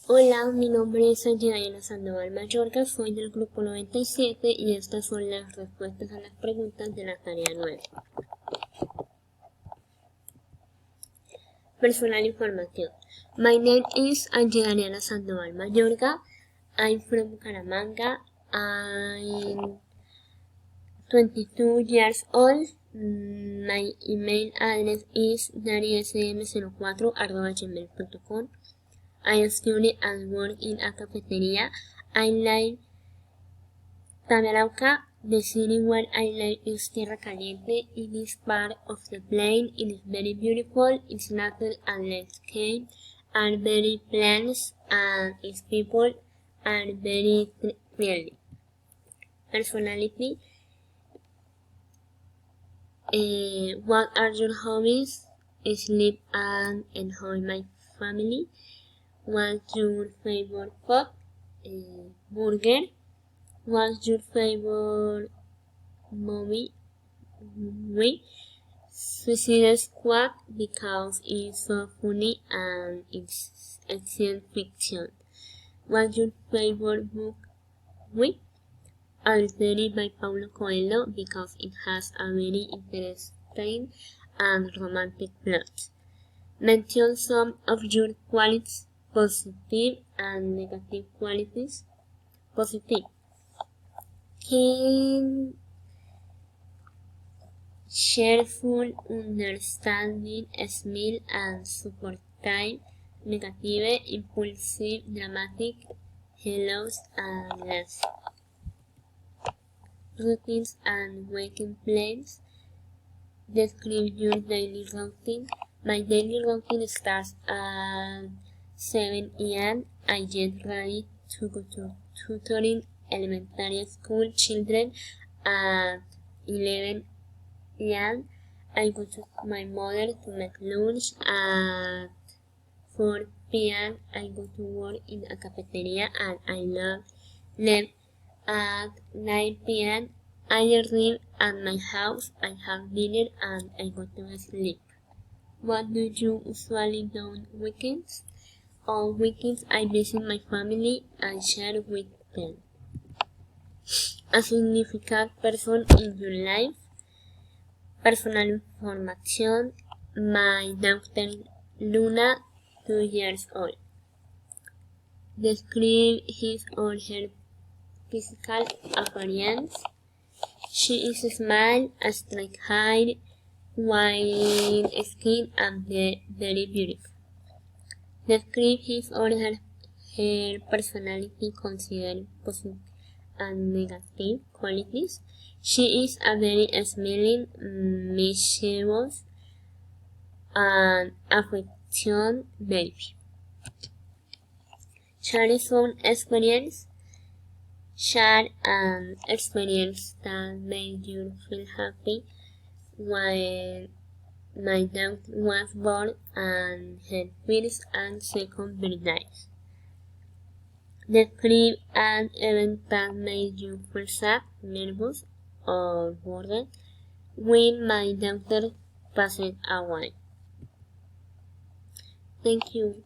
Hola, mi nombre es Diana Sandoval Mallorca, soy del grupo 97 y estas son las respuestas a las preguntas de la tarea 9. Personal información. My name is Diana Sandoval Mallorca. I'm from Caramanga. I'm 22 years old. My email address is darism04@gmail.com. I study and work in a cafeteria. I like Tamarauca. The city where I live is Tierra Caliente. It is part of the plain. It is very beautiful. Its nature and landscape are very plants, and its people are very friendly. Personality. What are your hobbies? Sleep and enjoy my family. What's your favorite food? Burger. What's your favorite movie? Suicide Squad, because it's so funny and it's science fiction. What's your favorite book? Alferi by Paulo Coelho, because it has a very interesting and romantic plot. Mention some of your qualities, positive and negative qualities. Positive. Kind, cheerful, understanding, smile, and supportive. Negative, impulsive, dramatic, jealous, and less. Routines and waking plans. Describe your daily routine. My daily routine starts at 7 a.m. I get ready to go to tutoring elementary school children at 11 a.m. I go to my mother to make lunch. At 4 p.m. I go to work in a cafeteria and I leave at 9 p.m. I arrive at my house, I have dinner, and I go to sleep. What do you usually do on weekends? On weekends, I visit my family and share with them. A significant person in your life. Personal information. My daughter Luna, 2 years old. Describe his or her physical appearance. She is small, straight hair, white skin, and very beautiful. Describe his or her personality, consider positive and negative qualities. She is a very smiling, mischievous, and affectionate baby. Share some experience. Share an experience that made you feel happy when my dog was born and her first and second birthdays. Describe an event that made you feel sad, nervous, or worried when my daughter passed away. Thank you.